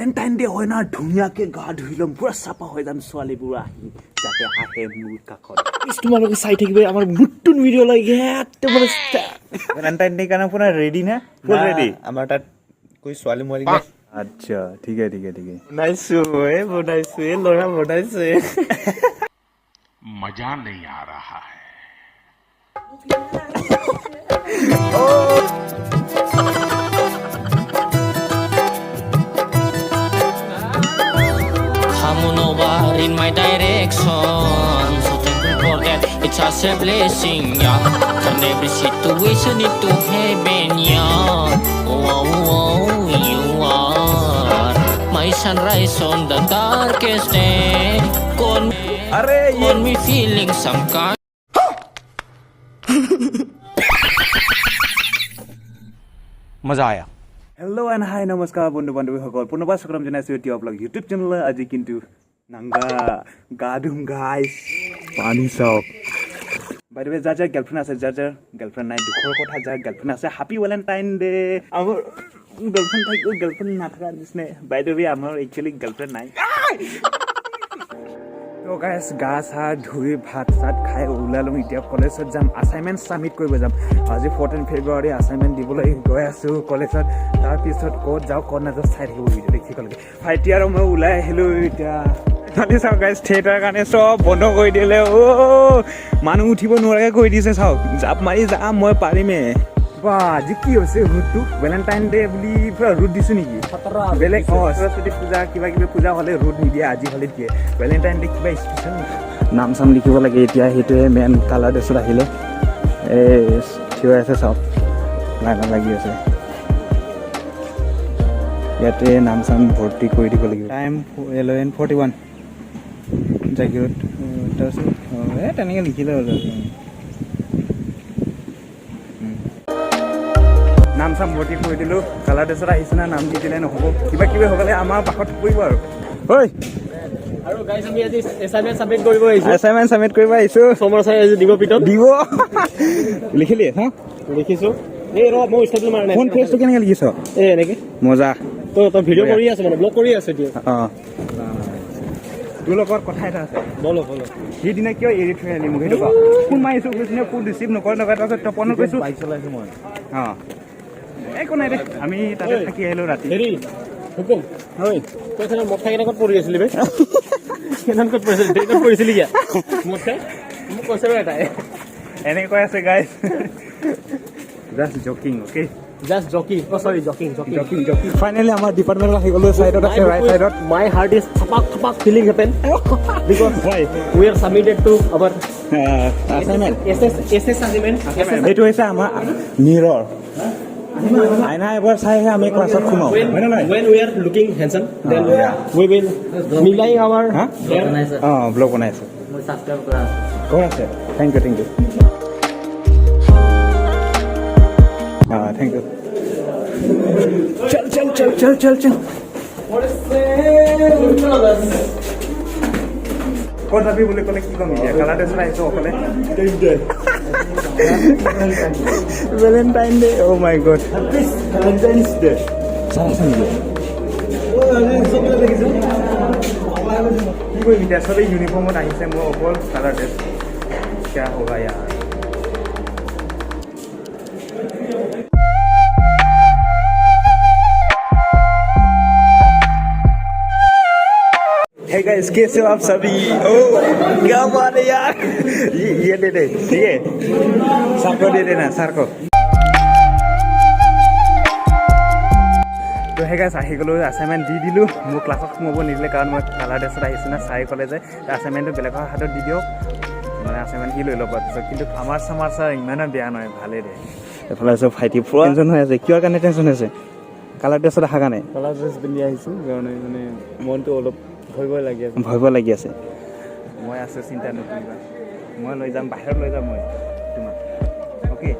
Valentine day হয় না ধুনীয়াকে গা ধুই লম পুৰা চাপা হৈ যাম ছোৱালীবোৰ আহি যাতে আহে মোৰ কাষত তোমালোকে চাই থাকিবে আমাৰ নতুন ভিডিঅ' লাগে তোমাৰ ভ্যালেন্টাইন ডে কাৰণে পুৰা ৰেডি না ফুল ৰেডি আমাৰ তাত কৈ ছোৱালী মৰি আচ্ছা ঠিক আছে বনাইছো ল'ৰা বনাইছে मजा नहीं आ रहा है Come on over in my direction, so thankful for that. It's such a blessing, yeah. And every situation need to heaven, yeah. Oh, you are my sunrise on the darkest day. Got me feeling some kind. মজা আয়া hello' and হাই নমস্কাৰ বন্ধু বান্ধৱীসকল পুনৰবাৰ স্বাগতম জনাইছোঁ Tiwa blog YouTube চেনেললৈ আজি কিন্তু নাংগা গা ধুম গাইছ পানী চাওক বাইদেউ যাৰ যাৰ গাৰ্লফ্ৰেণ্ড আছে যাৰ যাৰ গাৰ্লফ্ৰেণ্ড নাই দুখৰ কথা যাৰ গাৰ্লফ্ৰেণ্ড আছে হেপী ভেলেণ্টাইন ডে আমাৰ গাৰ্লফ্ৰেণ্ড থাকিও গাৰ্লফ্ৰেণ্ড নাথাকা নিচিনাই বাইদেউ আমাৰ একচুৱেলি গাৰ্লফ্ৰেণ্ড নাই তো গাইছ গা চা ধুই ভাত চাত খাই ওলালোঁ এতিয়া কলেজত যাম আছাইনমেণ্ট ছাবমিট কৰিব যাম আজি 14 ফেব্ৰুৱাৰী আছাইনমেণ্ট দিবলৈ গৈ আছোঁ কলেজত তাৰপিছত ক'ত যাওঁ ক'ত নাযাওঁ চাই থাকিব ভিডিঅ' দেখি ক'লে ভাইটি আৰু মই ওলাই আহিলোঁ এতিয়া খালি চাওক গাইছ থিয়েটাৰ কাৰণে চব বন্ধ কৰি দিলে মানুহ উঠিব নোৱাৰাকৈ কৰি দিছে চাওক জাপ মাৰি যাম মই পাৰিমেই বা আজি কি হৈছে ৰুটটো ভেলেণ্টাইন ডে বুলি পুৰা ৰুট দিছোঁ নেকি বেলেগ সৰস্বতী পূজা কিবা কিবি পূজা হ'লে ৰুট নিদিয়ে আজি হ'লে দিয়ে ভেলেণ্টাইন ডে কিবা স্পেচিয়েল নাম চাম লিখিব লাগে এতিয়া সেইটোৱে মেইন কালাৰ ড্ৰেছত আহিলে এই থিয় আছে চাওক লাইনত লাগি আছে ইয়াতে নাম চাম ভৰ্তি কৰি দিব লাগিব টাইম 11:41 জাগিৰোড তাৰপিছত তেনেকৈ লিখিলে হ'ল নাম চাম ভৰ্তি কৰি দিলোঁ কালাৰ ড্ৰেছত আহিছে না নাম দি দিলে নহ'ব কিবা কিবি হ'লে আমাৰ পাকত পৰিব আৰু ঐ আৰু গাইছ আমি আজি এছাইনমেণ্ট ছাবমিট কৰিব আহিছোঁ এছাইনমেণ্ট ছাবমিট কৰিব আহিছোঁ সমৰ চাই আজি দিব পিটন দিব লিখিলি হা লিখিছোঁ এই ৰ মই ষ্টেটমেণ্ট মাৰা নাই ফোন ফেচটো কেনেকৈ লিখিছ এই এনেকৈ মজা তই ভিডিঅ' কৰি আছ মানে ব্লগ কৰি আছ এতিয়া অঁ তোৰ লগত কথা এটা আছে বলো সেইদিনা কিয় এৰি থৈ আহিলি মোক সেইটো ফোন মাৰিছোঁ কৈছোঁ ফোন ৰিচিভ নকৰে তাৰপিছত তপনত কৈছোঁ বাইক চলাইছোঁ মই অঁ একো নাই দে আমি তাতে থাকি আহিলোঁ ৰাতি হেৰি হুকুম হয় তই চাগে মদ খাই কেনে ক'ত পঢ়ি আছিলি বে কেইজন ক'ত পঢ়িছিলি ট্ৰেইনত পঢ়িছিলি কিয়া মদ খাই মোক কৈছে ৰ এটাই এনেকৈ কৈ আছে guys just joking okay just joking sorry joking finally আমাৰ ডিপাৰ্টমেণ্টত আহি গ'লোঁ ছাইডত আছে ৰাইট ছাইডত মাই হাৰ্ট ইজ থাপাক feeling happen because we are submitted to our assignment as assignment এইটো হৈছে আমাৰ মিৰৰ আইনা এবাৰ চাইহে আমি ক্লাছত সোমাওঁ হয়নে নহয় when we are looking handsome then we will মিলাই our অঁ ব্লগ বনাইছোঁ মই সাবস্ক্ৰাইব কৰা ক'ত আছে থেংক ইউ থ্যাংক ইউ চল ক'ত যাবি বুলি ক'লে কি ক'ম এতিয়া কালাৰ ড্ৰেছত আহিছোঁ অকলে ভেলেণ্টাইন ডে অ' মাই গড ভেলেণ্টাইনছ ডে চাহ আছে নেকি কি কৰিম এতিয়া চবেই ইউনিফৰ্মত আহিছে মোৰ অকল কালাৰ ড্ৰেছ কিয়া হ'বা ইয়াৰ Hey guys, कैसे हो आप सभी? ओह, क्या बात है यार? ये दे दे, ठीक है? सर को दे देना, सर को. তো হে গাইছ আহি গ'লোঁ এছাইনমেণ্ট দি দিলোঁ মোৰ ক্লাছত সোমাব নিদিলে কাৰণ মই কালাৰ ড্ৰেছত আহিছোঁ না ছাৰে ক'লে যে এছাইনমেণ্টটো বেলেগৰ হাতত দি দিয়ক মানে এছাইনমেণ্ট সি লৈ ল'ব পিছত কিন্তু আমাৰ ছাৰ ইমানো বেয়া নহয় ভালেই দে এফালে চব ভাইটি পুৰা টেনশ্যন হৈ আছে কিয় কাৰণে টেনশ্যন হৈছে কালাৰ ড্ৰেছত অহা কাৰণে কালাৰ ড্ৰেছ পিন্ধি আহিছোঁ কাৰণে মানে মনটো অলপ ভয় লাগি আছে মই আছোঁ চিন্তা নকৰিবা মই লৈ যাম বাহিৰত লৈ যাম মই তোমাক অ'কে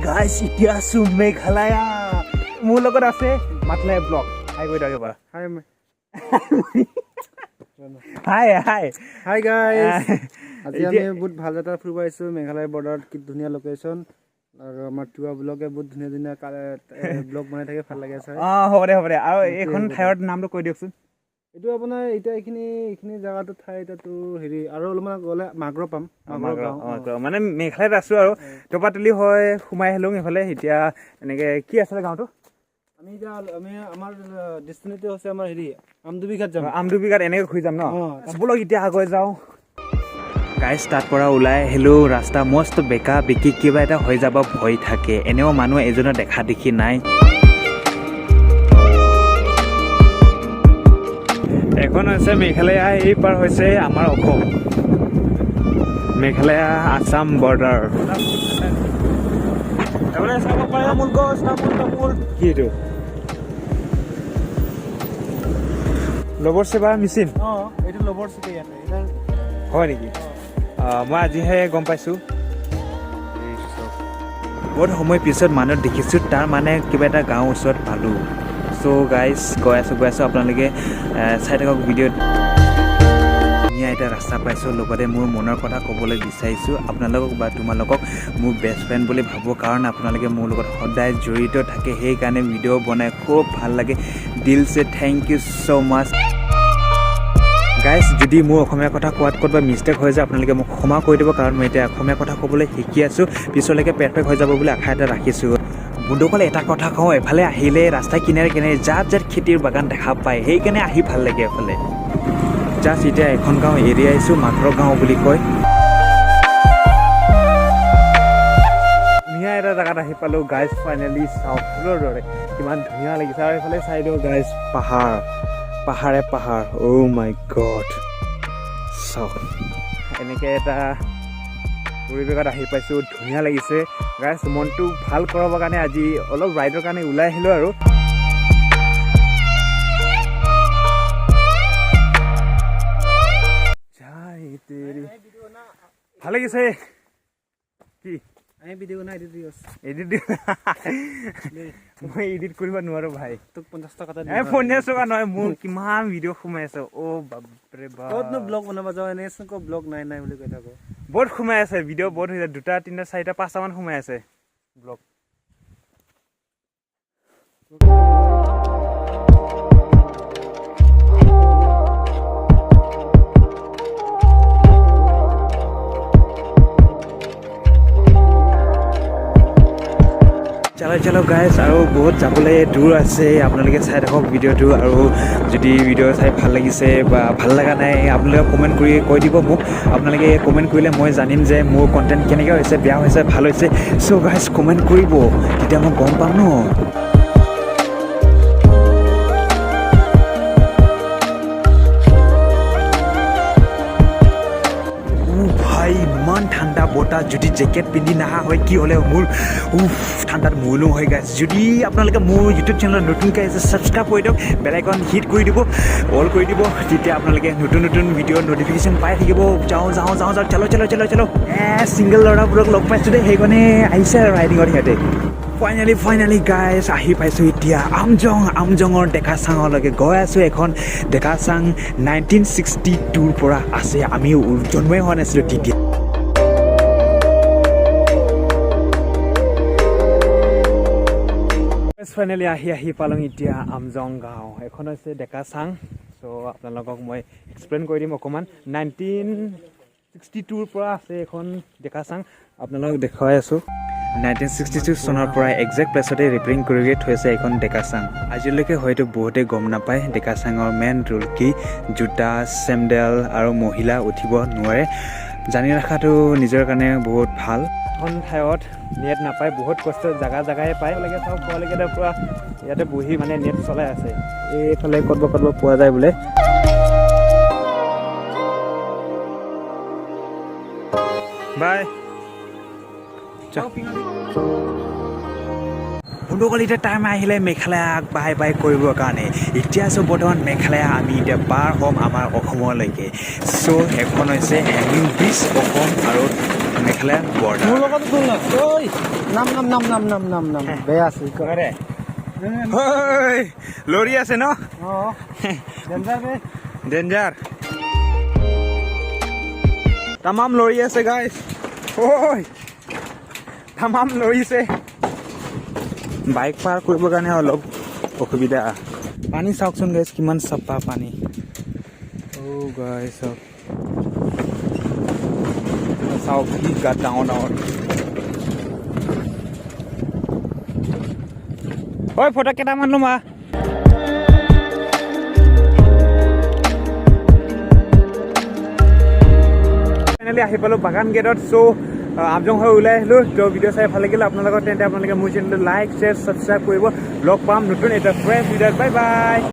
গাইছ এতিয়া আছোঁ মেঘালয়া মোৰ লগত আছে মাতলাই ব্লগ হাই গৈ থাকিবা হাই হাই হাই হাই গাইজ আজি আমি বহুত ভাল এটা ফুৰিব আহিছোঁ মেঘালয় বৰ্ডাৰত কি ধুনীয়া লোকেশ্যন আৰু আমাৰ টিৱা ব্লগে বহুত ধুনীয়া ধুনীয়া ব্লগ বনাই থাকে ভাল লাগে চাই হ'ব দে আৰু এইখন ঠাইৰ নামটো কৈ দিয়কচোন এইটো আপোনাৰ এতিয়া এইখিনি জেগাটো ঠাই এতিয়াতো হেৰি আৰু অলপমান গ'লে মাগুৰ পাম মানে মেঘালয়ত আছোঁ আৰু টপাতলি হয় সোমাই আহিলোঁ এইফালে এতিয়া এনেকৈ কি আছিলে গাঁৱটো আমি আমাৰ ডেষ্টিনেশ্যনটো হৈছে আমাৰ হেৰি আমডুবিঘাট যাম আমডুবিঘাট এনেকৈ ঘূৰি যাম ন ব'লক এতিয়া আগুৱাই যাওঁ গাইজ তাত পৰা ওলাই আহিলোঁ ৰাস্তা মস্ত বেকা বেকি কিবা এটা হৈ যাব ভয় থাকে এনেও মানুহ এজনৰ দেখা দেখি নাই এখন হৈছে মেঘালয়া এই পাৰ হৈছে আমাৰ অসম মেঘালয়া আছাম বৰ্ডাৰ কি এইটো লবৰ সেৱা মেচিন এইটো লবৰ চিটি ইয়াতে হয় নেকি মই আজিহে গম পাইছোঁ বহুত সময় পিছত মানুহ দেখিছোঁ তাৰ মানে কিবা এটা গাঁৱৰ ওচৰত পালোঁ চ' গাইজ গৈ আছোঁ আপোনালোকে চাই থাকক ভিডিঅ'ত ধুনীয়া এটা ৰাস্তা পাইছোঁ লগতে মোৰ মনৰ কথা ক'বলৈ বিচাৰিছোঁ আপোনালোকক বা তোমালোকক মোৰ বেষ্ট ফ্ৰেণ্ড বুলি ভাবোঁ কাৰণ আপোনালোকে মোৰ লগত সদায় জড়িত থাকে সেইকাৰণে ভিডিঅ' বনাই খুব ভাল লাগে দিল চে thank you so' much guys যদি মোৰ অসমীয়া কথা কোৱাত ক'ৰবাত মিষ্টেক হৈ যায় আপোনালোকে মোক ক্ষমা কৰি দিব কাৰণ মই এতিয়া অসমীয়া কথা ক'বলৈ শিকি আছোঁ পিছলৈকে পাৰফেক্ট হৈ যাব বুলি আশা এটা ৰাখিছোঁ বন্ধুসকলে এটা কথা কওঁ এফালে আহিলে ৰাস্তাৰ কিনাৰে জাত খেতিৰ বাগান দেখা পায় সেইকাৰণে আহি ভাল লাগে এফালে জাষ্ট এতিয়া এখন গাঁও এৰি আহিছোঁ মাঘৰ গাঁও বুলি কয় ধুনীয়া এটা জেগাত আহি পালোঁ গাইজ ফাইনেলি চাউথৰ দৰে কিমান ধুনীয়া লাগিছে আৰু এইফালে চাই দিওঁ গাইজ পাহাৰে পাহাৰ অ' মাই গড চাওক এনেকৈ এটা পৰিৱেশত আহি পাইছোঁ ধুনীয়া লাগিছে গাইজ মনটো ভাল কৰাবৰ কাৰণে আজি অলপ ৰাইডৰ কাৰণে ওলাই আহিলোঁ আৰু ভাল লাগিছে কি মই এডিট কৰিব নোৱাৰো ভাই তোক 50 টকা 50 টকা নহয় মোৰ কিমান ভিডিঅ' সোমাই আছে অ' বাপৰে বাপ ক'তনো ব্লগ বনাব যাওঁ এনেচোন ক'ত ব্লগ নাই বুলি কৈ থাকো বহুত সোমাই আছে ভিডিঅ' বহুত হৈছে 2টা 3টা 4টা 5টা মান সোমাই আছে ব্লগ চলো গাইজ আৰু বহুত যাবলৈ দূৰ আছে আপোনালোকে চাই থাকক ভিডিঅ'টো আৰু যদি ভিডিঅ' চাই ভাল লাগিছে বা ভাল লগা নাই আপোনালোকে কমেণ্ট কৰি কৈ দিব মোক আপোনালোকে কমেণ্ট কৰিলে মই জানিম যে মোৰ কণ্টেণ্ট কেনেকৈ হৈছে বেয়া হৈছে ভাল হৈছে চ' গাইজ কমেণ্ট কৰিব তেতিয়া মই গম পাম ন ইমান ঠাণ্ডা বতাহ যদি জেকেট পিন্ধি নহা হয় কি হ'লে মোৰ ঠাণ্ডাত মৰিলো হয় গাইজ যদি আপোনালোকে মোৰ ইউটিউব চেনেলত নতুনকৈ আহিছে ছাবস্ক্ৰাইব কৰি দিয়ক বেল আইকন হিট কৰি দিব অল কৰি দিব তেতিয়া আপোনালোকে নতুন ভিডিঅ' নটিফিকেশ্যন পাই থাকিব যাওঁ চলো ছিংগল ল'ৰাবোৰক লগ পাইছোঁ দেই সেইকাৰণে আহিছে আৰু ৰাইডিঙত সিহঁতে ফাইনেলি গাইজ আহি পাইছোঁ এতিয়া আমজঙৰ ডেকাচাঙলৈকে গৈ আছোঁ এখন ডেকাচাং 1962ৰ পৰা আছে আমি জন্মই হোৱা নাছিলোঁ তেতিয়া ফাইনেলি আহি পালোঁ এতিয়া আমজং গাঁও এখন হৈছে ডেকাচাং চ' আপোনালোকক মই এক্সপ্লেইন কৰি দিম অকণমান 1962ৰ পৰা আছে এখন ডেকাচাং আপোনালোকক দেখুৱাই আছোঁ 1962 চনৰ পৰা একজেক্ট প্লেচতে ৰিপেয়াৰিং কৰি থৈছে এইখন ডেকাচাং আজিলৈকে হয়তো বহুতে গম নাপায় ডেকাচাঙৰ মেইন ৰুল কি জোতা চেণ্ডেল আৰু মহিলা উঠিব নোৱাৰে জানি ৰখাটো নিজৰ কাৰণে বহুত ভাল এখন ঠাইত নেট নাপায় বহুত কষ্ট জেগাই পায় লাগে চাওক পোৱালৈকে পূৰা ইয়াতে বহি মানে নেট চলাই আছে এইফালে ক'ৰবাত পোৱা যায় বোলে বাই বন্ধুসকল এতিয়া টাইম আহিলে মেঘালয়া আগবাই কৰিবৰ কাৰণে এতিয়া আছোঁ বৰ্তমান মেঘালয়া আমি এতিয়া পাৰ হ'ম আমাৰ অসমলৈকে চ' সেইখন হৈছে হেংগিং ব্ৰিজ অসম আৰু মেঘালয়া বৰ্ডাৰ মোৰ লগত নাম বেয়া আছে লৰি আছে ন ডেঞ্জাৰ তামাম লৰি আছে গাইছ তামাম লৰিছে বাইক পাৰ কৰিবৰ কাৰণে অলপ অসুবিধা পানী চাওকচোন গাইছ কিমান চাফা পানী গাইছ চাওক কি গাত ডাঙৰ ডাঙৰ ঐ ফটো কেইটামান লমা ফাইনেলি আহি পালোঁ বাগান গেটত চ' আমজং হৈ ওলাই আহিলোঁ তো ভিডিঅ' চাই ভাল লাগিলে আপোনালোকৰ তেন্তে আপোনালোকে মোৰ চেনেলটো লাইক শ্বেয়াৰ ছাবস্ক্ৰাইব কৰিব লগ পাম নতুন এটা ফ্ৰেছ ভিডিঅ'ত বাই বাই